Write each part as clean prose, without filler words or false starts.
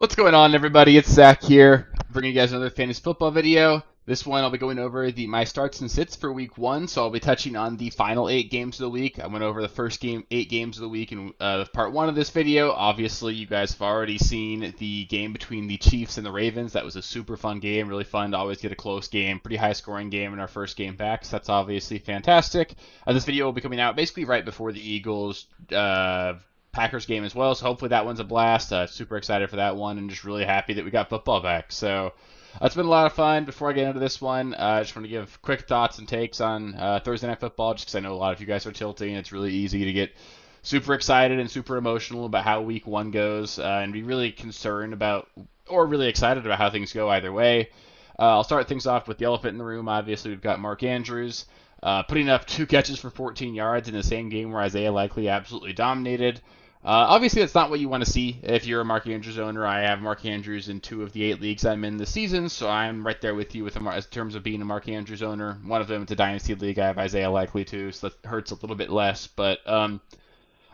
What's going on, everybody? It's Zach here, bringing you guys another fantasy football video. This one, I'll be going over my starts and sits for week one, so I'll be touching on the final 8 games of the week. I went over the first 8 games of the week in part one of this video. Obviously, you guys have already seen the game between the Chiefs and the Ravens. That was a super fun game, really fun to always get a close game, pretty high scoring game in our first game back, so that's obviously fantastic. This video will be coming out basically right before the Eagles Packers game as well, so hopefully that one's a blast. Super excited for that one and just really happy that we got football back. So it's been a lot of fun. Before I get into this one, I just want to give quick thoughts and takes on Thursday Night Football, just because I know a lot of you guys are tilting. It's really easy to get super excited and super emotional about how week one goes and be really concerned about or really excited about how things go either way. I'll start things off with the elephant in the room. Obviously, we've got Mark Andrews putting up 2 catches for 14 yards in the same game where Isaiah Likely absolutely dominated. Obviously, that's not what you want to see if you're a Mark Andrews owner. I have Mark Andrews in 2 of the 8 leagues I'm in this season, so I'm right there with you with in terms of being a Mark Andrews owner. One of them, it's a Dynasty League. I have Isaiah Likely too, so that hurts a little bit less. But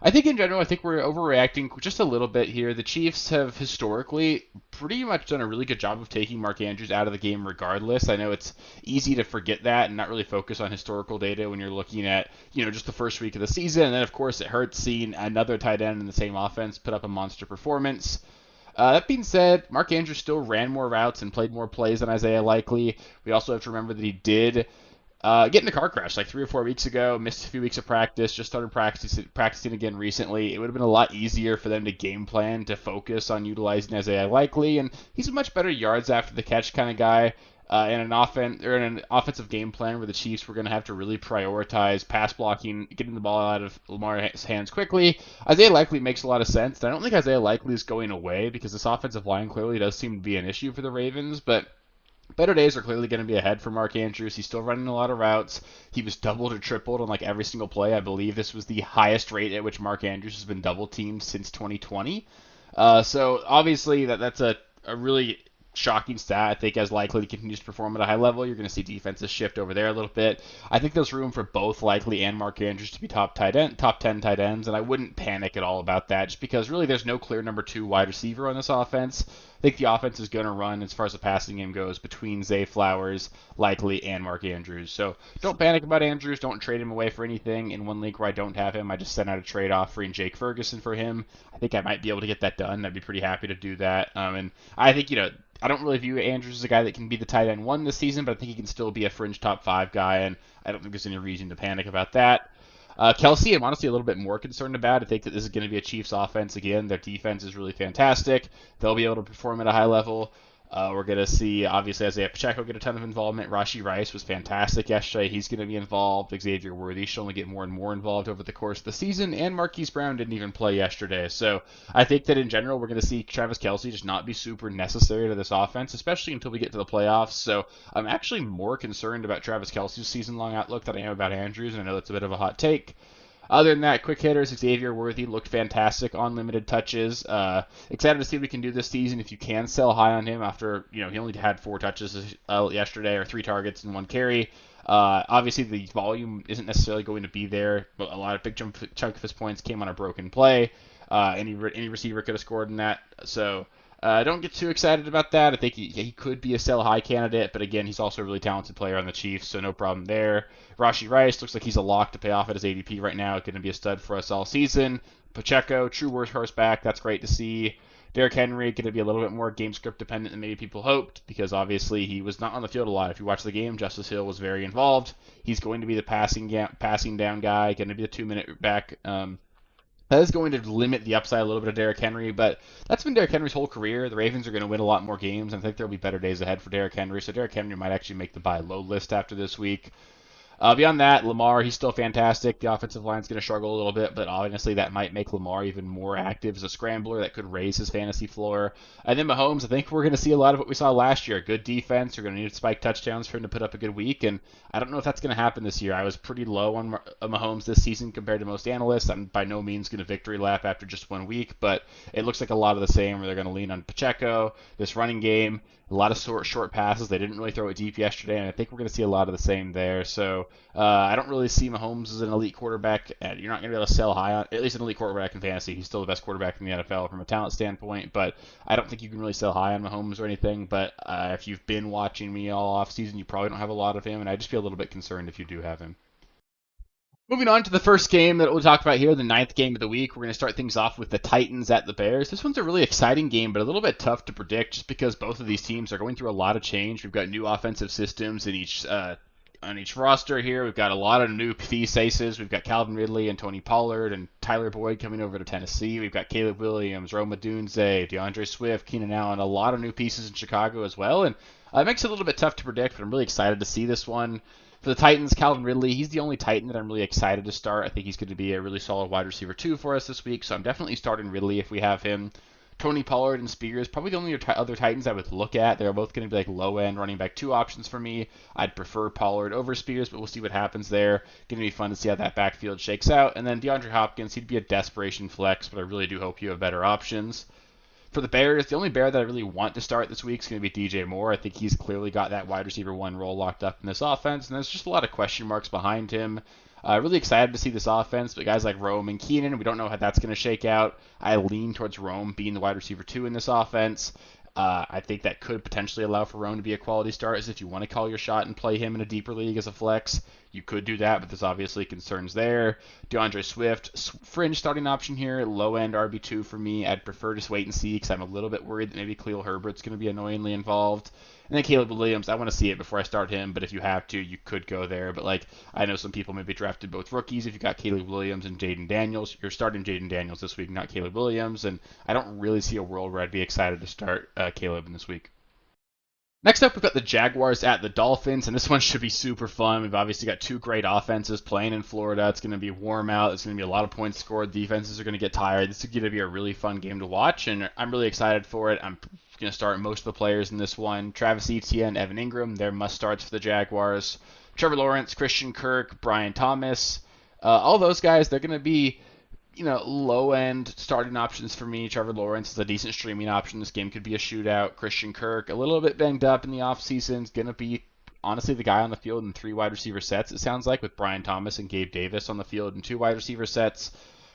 I think in general, I think we're overreacting just a little bit here. The Chiefs have historically pretty much done a really good job of taking Mark Andrews out of the game regardless. I know it's easy to forget that and not really focus on historical data when you're looking at, just the first week of the season. And then, of course, it hurts seeing another tight end in the same offense put up a monster performance. That being said, Mark Andrews still ran more routes and played more plays than Isaiah Likely. We also have to remember that he did get in a car crash like 3 or 4 weeks ago, missed a few weeks of practice, just started practicing again recently. It would have been a lot easier for them to game plan to focus on utilizing Isaiah Likely, and he's a much better yards after the catch kind of guy. In an offensive game plan where the Chiefs were going to have to really prioritize pass blocking, getting the ball out of Lamar's hands quickly. Isaiah Likely makes a lot of sense. And I don't think Isaiah Likely is going away because this offensive line clearly does seem to be an issue for the Ravens, but better days are clearly going to be ahead for Mark Andrews. He's still running a lot of routes. He was doubled or tripled on like every single play. I believe this was the highest rate at which Mark Andrews has been double teamed since 2020. So obviously that's a really shocking stat. I think as Likely continues to perform at a high level, you're going to see defenses shift over there a little bit. I think there's room for both Likely and Mark Andrews to be top 10 tight ends, and I wouldn't panic at all about that just because really there's no clear number 2 wide receiver on this offense. I think the offense is going to run, as far as the passing game goes, between Zay Flowers, Likely, and Mark Andrews. So don't panic about Andrews. Don't trade him away for anything. In one league where I don't have him, I just sent out a trade offering Jake Ferguson for him. I think I might be able to get that done. I'd be pretty happy to do that. And I think, I don't really view Andrews as a guy that can be the tight end 1 this season, but I think he can still be a fringe top 5 guy, and I don't think there's any reason to panic about that. Kelsey, I'm honestly a little bit more concerned about. I think that this is going to be a Chiefs offense again. Their defense is really fantastic. They'll be able to perform at a high level. We're going to see, obviously, Isaiah Pacheco get a ton of involvement. Rashee Rice was fantastic yesterday. He's going to be involved. Xavier Worthy should only get more and more involved over the course of the season. And Marquise Brown didn't even play yesterday. So I think that in general, we're going to see Travis Kelce just not be super necessary to this offense, especially until we get to the playoffs. So I'm actually more concerned about Travis Kelce's season-long outlook than I am about Andrews, and I know that's a bit of a hot take. Other than that, quick hitters, Xavier Worthy looked fantastic on limited touches. Excited to see what we can do this season if you can sell high on him after, he only had 4 touches yesterday or 3 targets and 1 carry. Obviously, the volume isn't necessarily going to be there, but a big chunk of his points came on a broken play. Any receiver could have scored in that. So don't get too excited about that. I think he could be a sell high candidate, but again, he's also a really talented player on the Chiefs, so no problem there. Rashee Rice looks like he's a lock to pay off at his ADP right now. Going to be a stud for us all season. Pacheco, true workhorse back. That's great to see. Derrick Henry going to be a little bit more game script dependent than maybe people hoped because obviously he was not on the field a lot. If you watch the game, Justice Hill was very involved. He's going to be the passing down guy, going to be the 2-minute back. That is going to limit the upside a little bit of Derrick Henry, but that's been Derrick Henry's whole career. The Ravens are going to win a lot more games, and I think there will be better days ahead for Derrick Henry, so Derrick Henry might actually make the buy low list after this week. Beyond that, Lamar, he's still fantastic. The offensive line's going to struggle a little bit, but honestly, that might make Lamar even more active as a scrambler. That could raise his fantasy floor. And then Mahomes, I think we're going to see a lot of what we saw last year. Good defense. You're going to need spike touchdowns for him to put up a good week, and I don't know if that's going to happen this year. I was pretty low on Mahomes this season compared to most analysts. I'm by no means going to victory lap after just 1 week, but it looks like a lot of the same where they're going to lean on Pacheco, this running game, a lot of short passes. They didn't really throw it deep yesterday, and I think we're going to see a lot of the same there. So I don't really see Mahomes as an elite quarterback. You're not going to be able to sell high on, at least an elite quarterback in fantasy. He's still the best quarterback in the NFL from a talent standpoint, but I don't think you can really sell high on Mahomes or anything. But if you've been watching me all offseason, you probably don't have a lot of him, and I just feel a little bit concerned if you do have him. Moving on to the first game that we'll talk about here, the ninth game of the week. We're going to start things off with the Titans at the Bears. This one's a really exciting game, but a little bit tough to predict just because both of these teams are going through a lot of change. We've got new offensive systems in each on each roster here. We've got a lot of new faces. We've got Calvin Ridley and Tony Pollard and Tyler Boyd coming over to Tennessee. We've got Caleb Williams, Rome Odunze, DeAndre Swift, Keenan Allen, a lot of new pieces in Chicago as well. And it makes it a little bit tough to predict, but I'm really excited to see this one. For the Titans, Calvin Ridley, he's the only Titan that I'm really excited to start. I think he's going to be a really solid wide receiver 2 for us this week, so I'm definitely starting Ridley if we have him. Tony Pollard and Spears, probably the only other Titans I would look at. They're both going to be like low-end running back 2 options for me. I'd prefer Pollard over Spears, but we'll see what happens there. Going to be fun to see how that backfield shakes out. And then DeAndre Hopkins, he'd be a desperation flex, but I really do hope you have better options. For the Bears, the only Bear that I really want to start this week is going to be DJ Moore. I think he's clearly got that wide receiver 1 role locked up in this offense, and there's just a lot of question marks behind him. Really excited to see this offense, but guys like Rome and Keenan, we don't know how that's going to shake out. I lean towards Rome being the wide receiver 2 in this offense. I think that could potentially allow for Rome to be a quality start, as if you want to call your shot and play him in a deeper league as a flex. You could do that, but there's obviously concerns there. DeAndre Swift, fringe starting option here, low-end RB2 for me. I'd prefer just wait and see because I'm a little bit worried that maybe Khalil Herbert's going to be annoyingly involved. And then Caleb Williams, I want to see it before I start him, but if you have to, you could go there. But I know some people maybe drafted both rookies. If you got Caleb Williams and Jaden Daniels, you're starting Jaden Daniels this week, not Caleb Williams. And I don't really see a world where I'd be excited to start Caleb in this week. Next up, we've got the Jaguars at the Dolphins, and this one should be super fun. We've obviously got 2 great offenses playing in Florida. It's going to be warm out. It's going to be a lot of points scored. Defenses are going to get tired. This is going to be a really fun game to watch, and I'm really excited for it. I'm going to start most of the players in this one. Travis Etienne, Evan Ingram, they're must-starts for the Jaguars. Trevor Lawrence, Christian Kirk, Brian Thomas. All those guys, they're going to be low-end starting options for me. Trevor Lawrence is a decent streaming option. This game could be a shootout. Christian Kirk, a little bit banged up in the offseason, is going to be, honestly, the guy on the field in 3 wide receiver sets, it sounds like, with Brian Thomas and Gabe Davis on the field in 2 wide receiver sets.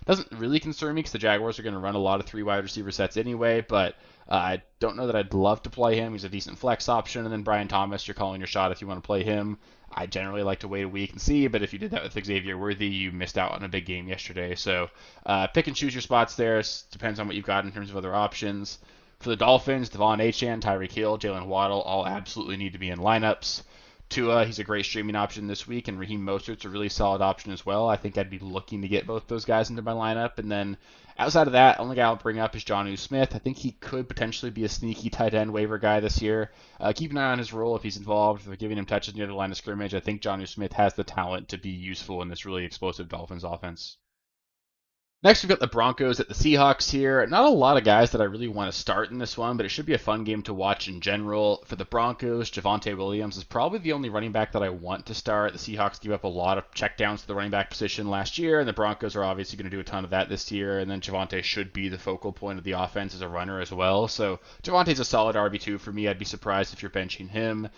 Doesn't really concern me because the Jaguars are going to run a lot of 3 wide receiver sets anyway, but I don't know that I'd love to play him. He's a decent flex option. And then Brian Thomas, you're calling your shot if you want to play him. I generally like to wait a week and see, but if you did that with Xavier Worthy, you missed out on a big game yesterday. So pick and choose your spots there. It depends on what you've got in terms of other options. For the Dolphins, Devon Achane, Tyreek Hill, Jalen Waddle all absolutely need to be in lineups. Tua, he's a great streaming option this week, and Raheem Mostert's a really solid option as well. I think I'd be looking to get both those guys into my lineup. And then outside of that, only guy I'll bring up is Jonnu Smith. I think he could potentially be a sneaky tight end waiver guy this year. Keep an eye on his role if he's involved. If they're giving him touches near the line of scrimmage, I think Jonnu Smith has the talent to be useful in this really explosive Dolphins offense. Next, we've got the Broncos at the Seahawks here. Not a lot of guys that I really want to start in this one, but it should be a fun game to watch in general. For the Broncos, Javonte Williams is probably the only running back that I want to start. The Seahawks gave up a lot of checkdowns to the running back position last year, and the Broncos are obviously going to do a ton of that this year. And then Javonte should be the focal point of the offense as a runner as well. So Javonte's a solid RB2 for me. I'd be surprised if you're benching him.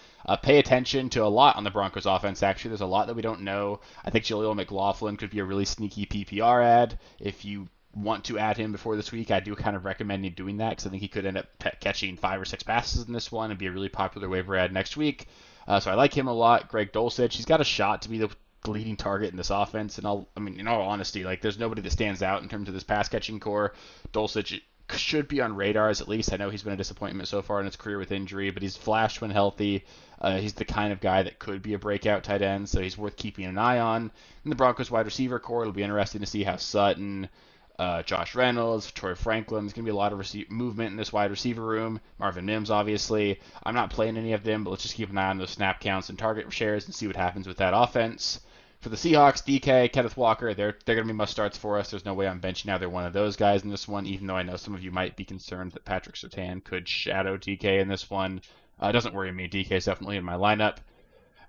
Pay attention to a lot on the Broncos offense, actually. There's a lot that we don't know. I think Jaleel McLaughlin could be a really sneaky PPR ad. If you want to add him before this week, I do kind of recommend you doing that because I think he could end up catching 5 or 6 passes in this one and be a really popular waiver ad next week. So I like him a lot. Greg Dulcich, he's got a shot to be the leading target in this offense. And in all honesty, there's nobody that stands out in terms of this pass catching core. Dulcich should be on radars at least. I know he's been a disappointment so far in his career with injury, but he's flashed when healthy. He's the kind of guy that could be a breakout tight end, so he's worth keeping an eye on. In the Broncos wide receiver core, it'll be interesting to see how Sutton, Josh Reynolds, Troy Franklin. There's going to be a lot of movement in this wide receiver room. Marvin Mims, obviously. I'm not playing any of them, but let's just keep an eye on those snap counts and target shares and see what happens with that offense. For the Seahawks, DK, Kenneth Walker, they're going to be must-starts for us. There's no way I'm benching either one of those guys in this one, even though I know some of you might be concerned that Patrick Surtain could shadow DK in this one. It doesn't worry me. DK is definitely in my lineup.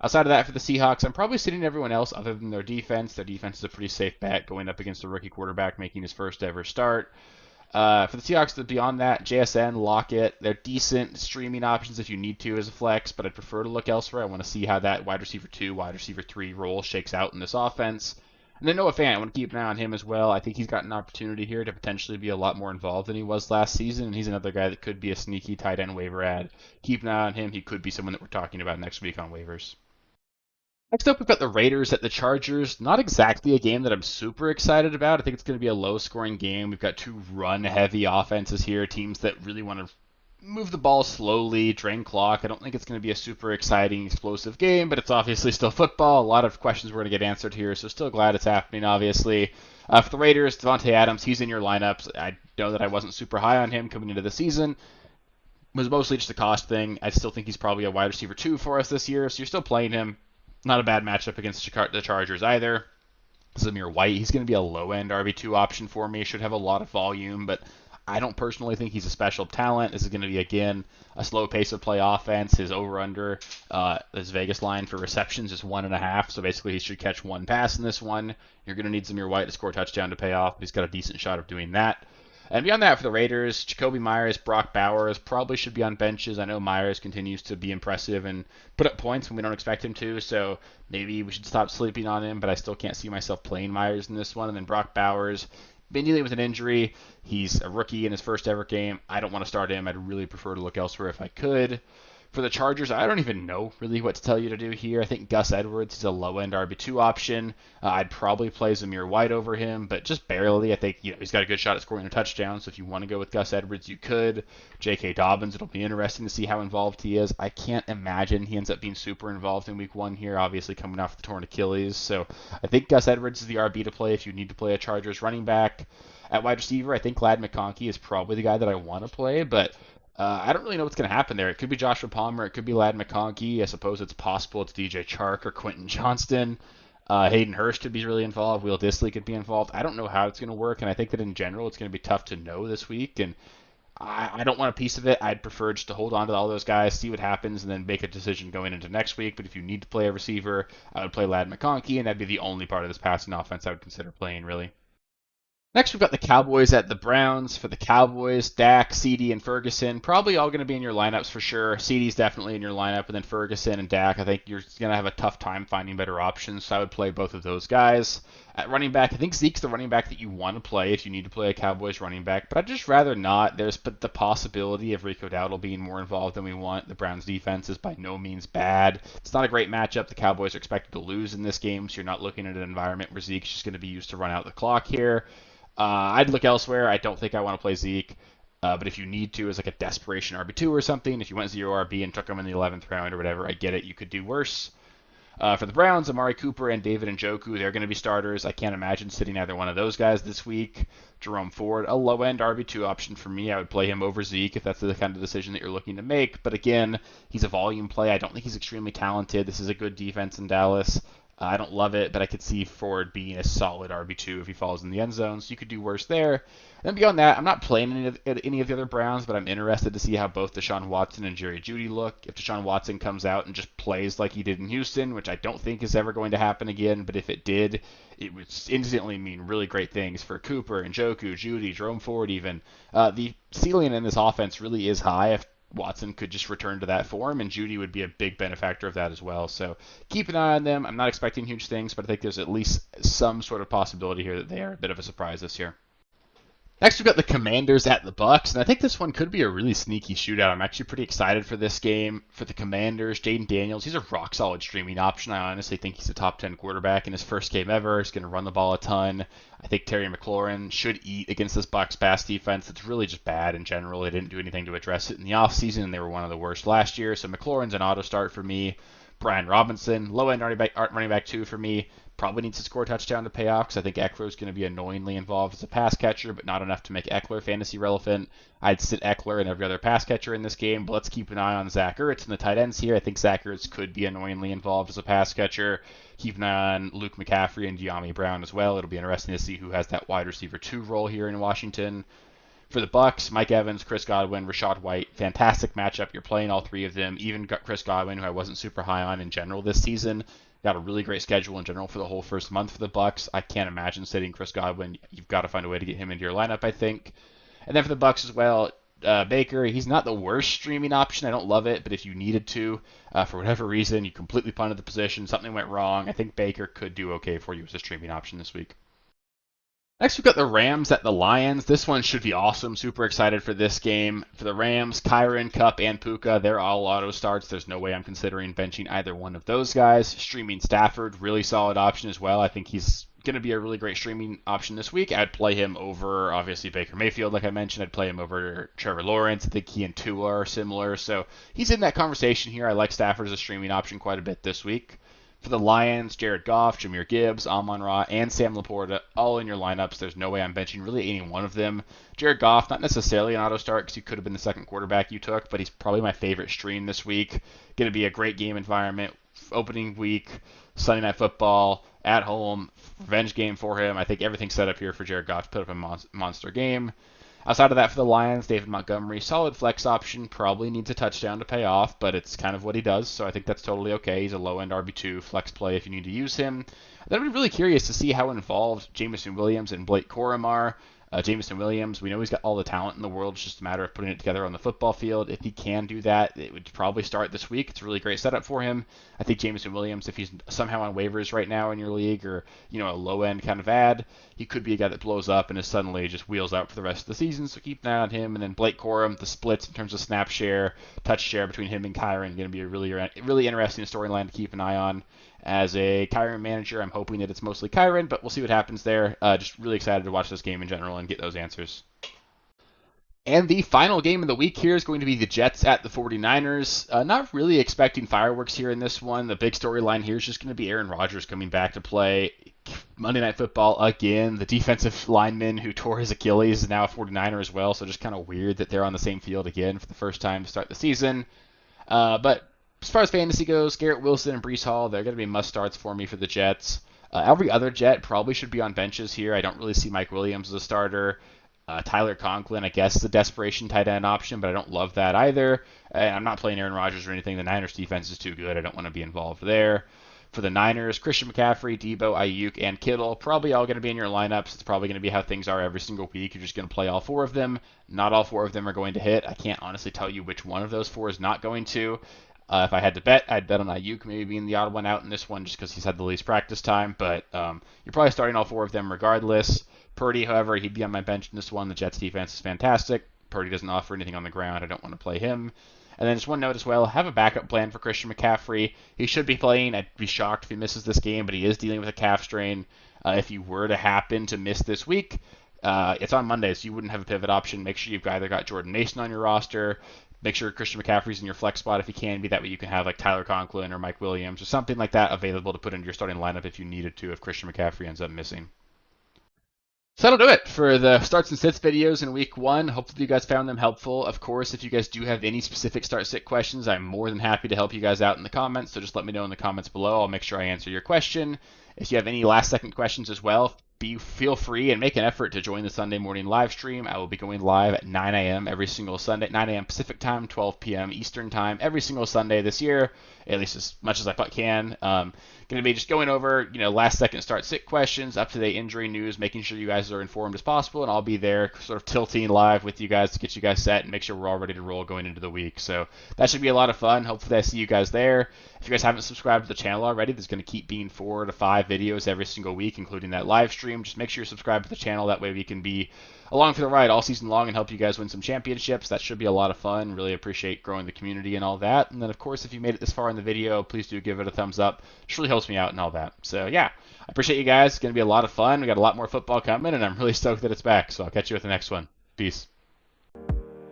Outside of that, for the Seahawks, I'm probably sitting everyone else other than their defense. Their defense is a pretty safe bet going up against a rookie quarterback making his first ever start. For the Seahawks, beyond that, JSN, Lockett, they're decent streaming options if you need to as a flex, but I'd prefer to look elsewhere. I want to see how that wide receiver 2, wide receiver 3 role shakes out in this offense. And then Noah Fant, I want to keep an eye on him as well. I think he's got an opportunity here to potentially be a lot more involved than he was last season, and he's another guy that could be a sneaky tight end waiver ad. Keep an eye on him. He could be someone that we're talking about next week on waivers. Next up, we've got the Raiders at the Chargers. Not exactly a game that I'm super excited about. I think it's going to be a low-scoring game. We've got two run-heavy offenses here, teams that really want to move the ball slowly, drain clock. I don't think it's going to be a super exciting, explosive game, but it's obviously still football. A lot of questions we're going to get answered here, so still glad it's happening, obviously. For the Raiders, Davante Adams, he's in your lineups. I know that I wasn't super high on him coming into the season. It was mostly just a cost thing. I still think he's probably a wide receiver 2 for us this year, so you're still playing him. Not a bad matchup against the Chargers either. Zamir White, he's going to be a low-end RB2 option for me. Should have a lot of volume, but I don't personally think he's a special talent. This is going to be, again, a slow pace of play offense. His over-under, his Vegas line for receptions is 1.5, so basically he should catch one pass in this one. You're going to need Zamir White to score a touchdown to pay off, but he's got a decent shot of doing that. And beyond that, for the Raiders, Jakobi Meyers, Brock Bowers probably should be on benches. I know Myers continues to be impressive and put up points when we don't expect him to, so maybe we should stop sleeping on him, but I still can't see myself playing Myers in this one. And then Brock Bowers, been dealing with an injury. He's a rookie in his first ever game. I don't want to start him. I'd really prefer to look elsewhere if I could. For the Chargers, I don't even know really what to tell you to do here. I think Gus Edwards is a low-end RB2 option. I'd probably play Zamir White over him, but just barely. I think he's got a good shot at scoring a touchdown, so if you want to go with Gus Edwards, you could. J.K. Dobbins, it'll be interesting to see how involved he is. I can't imagine he ends up being super involved in week 1 here, obviously coming off the torn Achilles. So I think Gus Edwards is the RB to play if you need to play a Chargers running back. At wide receiver, I think Ladd McConkey is probably the guy that I want to play, but I don't really know what's going to happen there. It could be Joshua Palmer. It could be Ladd McConkey. I suppose it's possible it's DJ Chark or Quentin Johnston. Hayden Hurst could be really involved. Will Dissly could be involved. I don't know how it's going to work, and I think that in general it's going to be tough to know this week, and I don't want a piece of it. I'd prefer just to hold on to all those guys, see what happens, and then make a decision going into next week. But if you need to play a receiver, I would play Ladd McConkey, and that'd be the only part of this passing offense I would consider playing, really. Next, we've got the Cowboys at the Browns. For the Cowboys, Dak, CD, and Ferguson, probably all going to be in your lineups for sure. CD's definitely in your lineup, and then Ferguson and Dak, I think you're going to have a tough time finding better options, so I would play both of those guys. At running back, I think Zeke's the running back that you want to play if you need to play a Cowboys running back, but I'd just rather not. There's the possibility of Rico Dowdle being more involved than we want. The Browns' defense is by no means bad. It's not a great matchup. The Cowboys are expected to lose in this game, so you're not looking at an environment where Zeke's just going to be used to run out the clock here. I'd look elsewhere. I don't think I want to play Zeke. But if you need to as like a desperation RB2 or something, if you went 0 RB and took him in the 11th round or whatever, I get it. You could do worse. For the Browns, Amari Cooper and David Njoku, they're going to be starters. I can't imagine sitting either one of those guys this week. Jerome Ford, a low-end RB2 option for me. I would play him over Zeke if that's the kind of decision that you're looking to make. But again, he's a volume play. I don't think he's extremely talented. This is a good defense in Dallas. I don't love it, but I could see Ford being a solid RB2 if he falls in the end zone, so you could do worse there. And beyond that, I'm not playing any of the other Browns, but I'm interested to see how both Deshaun Watson and Jerry Jeudy look. If Deshaun Watson comes out and just plays like he did in Houston, which I don't think is ever going to happen again, but if it did, it would instantly mean really great things for Cooper, Njoku, Jeudy, Jerome Ford even. The ceiling in this offense really is high. If Watson could just return to that form, and Jeudy would be a big benefactor of that as well. So keep an eye on them. I'm not expecting huge things, but I think there's at least some sort of possibility here that they are a bit of a surprise this year. Next, we've got the Commanders at the Bucks, and I think this one could be a really sneaky shootout. I'm actually pretty excited for this game. For the Commanders, Jaden Daniels, he's a rock-solid streaming option. I honestly think he's a top 10 quarterback in his first game ever. He's going to run the ball a ton. I think Terry McLaurin should eat against this Bucks pass defense. It's really just bad in general. They didn't do anything to address it in the offseason, and they were one of the worst last year. So McLaurin's an auto start for me. Brian Robinson, low-end running back 2 for me. Probably needs to score a touchdown to pay off because I think Eckler is going to be annoyingly involved as a pass catcher, but not enough to make Eckler fantasy relevant. I'd sit Eckler and every other pass catcher in this game, but let's keep an eye on Zach Ertz and the tight ends here. I think Zach Ertz could be annoyingly involved as a pass catcher. Keep an eye on Luke McCaffrey and De'Ami Brown as well. It'll be interesting to see who has that wide receiver 2 role here in Washington. For the Bucks, Mike Evans, Chris Godwin, Rachaad White, fantastic matchup. You're playing all three of them. Even Chris Godwin, who I wasn't super high on in general this season, got a really great schedule in general for the whole first month for the Bucks. I can't imagine sitting Chris Godwin. You've got to find a way to get him into your lineup, I think. And then for the Bucks as well, Baker, he's not the worst streaming option. I don't love it, but if you needed to, for whatever reason, you completely punted the position, something went wrong, I think Baker could do okay for you as a streaming option this week. Next, we've got the Rams at the Lions. This one should be awesome. Super excited for this game. For the Rams, Kyren, Kupp, and Puka, they're all auto starts. There's no way I'm considering benching either one of those guys. Streaming Stafford, really solid option as well. I think he's going to be a really great streaming option this week. I'd play him over, obviously, Baker Mayfield, like I mentioned. I'd play him over Trevor Lawrence. I think he and Tua are similar. So he's in that conversation here. I like Stafford as a streaming option quite a bit this week. For the Lions, Jared Goff, Jahmyr Gibbs, Amon-Ra, and Sam Laporta, all in your lineups. There's no way I'm benching really any one of them. Jared Goff, not necessarily an auto start because he could have been the second quarterback you took, but he's probably my favorite stream this week. Going to be a great game environment. Opening week, Sunday Night Football, at home, revenge game for him. I think everything's set up here for Jared Goff to put up a monster game. Outside of that, for the Lions, David Montgomery, solid flex option, probably needs a touchdown to pay off, but it's kind of what he does, so I think that's totally okay. He's a low-end RB2 flex play if you need to use him. Then I'd be really curious to see how involved Jameson Williams and Blake Corum are. Jameson Williams, we know he's got all the talent in the world. It's just a matter of putting it together on the football field. If he can do that, it would probably start this week. It's a really great setup for him. I think Jameson Williams, if he's somehow on waivers right now in your league or, a low-end kind of ad, he could be a guy that blows up and is suddenly just wheels out for the rest of the season. So keep an eye on him. And then Blake Corum, the splits in terms of snap share, touch share between him and Kyren, going to be a really interesting storyline to keep an eye on. As a Kyren manager, I'm hoping that it's mostly Kyren, but we'll see what happens there. Just really excited to watch this game in general and get those answers. And the final game of the week here is going to be the Jets at the 49ers. Not really expecting fireworks here in this one. The big storyline here is just going to be Aaron Rodgers coming back to play Monday Night Football again. The defensive lineman who tore his Achilles is now a 49er as well, so just kind of weird that they're on the same field again for the first time to start the season. But as far as fantasy goes, Garrett Wilson and Breece Hall, they're going to be must-starts for me for the Jets. Every other Jet probably should be on benches here. I don't really see Mike Williams as a starter. Tyler Conklin, I guess, is a desperation tight end option, but I don't love that either. And I'm not playing Aaron Rodgers or anything. The Niners defense is too good. I don't want to be involved there. For the Niners, Christian McCaffrey, Debo, Ayuk, and Kittle, probably all going to be in your lineups. It's probably going to be how things are every single week. You're just going to play all four of them. Not all four of them are going to hit. I can't honestly tell you which one of those four is not going to. If I had to bet, I'd bet on Ayuk maybe being the odd one out in this one just because he's had the least practice time. But you're probably starting all four of them regardless. Purdy, however, he'd be on my bench in this one. The Jets defense is fantastic. Purdy doesn't offer anything on the ground. I don't want to play him. And then just one note as well, have a backup plan for Christian McCaffrey. He should be playing. I'd be shocked if he misses this game, but he is dealing with a calf strain. If you were to happen to miss this week, it's on Monday, so you wouldn't have a pivot option. Make sure you've either got Jordan Mason on your roster. Make sure Christian McCaffrey's in your flex spot if he can be. That way you can have like Tyler Conklin or Mike Williams or something like that available to put into your starting lineup if you needed to if Christian McCaffrey ends up missing. So that'll do it for the starts and sits videos in week one. Hopefully you guys found them helpful. Of course, if you guys do have any specific start-sit questions, I'm more than happy to help you guys out in the comments. So just let me know in the comments below. I'll make sure I answer your question. If you have any last-second questions as well, feel free and make an effort to join the Sunday morning live stream. I will be going live at 9 a.m. every single Sunday, 9 a.m. Pacific time, 12 p.m. Eastern time, every single Sunday this year, at least as much as I can. Going to be just going over, last-second start-sit questions, up-to-date injury news, making sure you guys are informed as possible, and I'll be there sort of tilting live with you guys to get you guys set and make sure we're all ready to roll going into the week. So that should be a lot of fun. Hopefully I see you guys there. If you guys haven't subscribed to the channel already, there's going to keep being 4 to 5 videos every single week, including that live stream. Just make sure you're subscribed to the channel. That way we can be along for the ride all season long and help you guys win some championships. That should be a lot of fun. Really appreciate growing the community and all that. And then, of course, if you made it this far in the video, please do give it a thumbs up. It really helps me out and all that. So, yeah, I appreciate you guys. It's going to be a lot of fun. We got a lot more football coming, and I'm really stoked that it's back. So I'll catch you with the next one. Peace.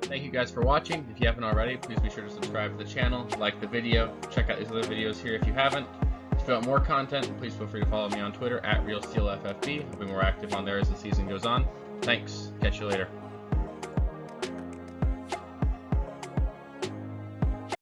Thank you guys for watching. If you haven't already, please be sure to subscribe to the channel, like the video, check out these other videos here if you haven't. If you want more content, please feel free to follow me on Twitter at RealSteelFFB. I'll be more active on there as the season goes on. Thanks. Catch you later.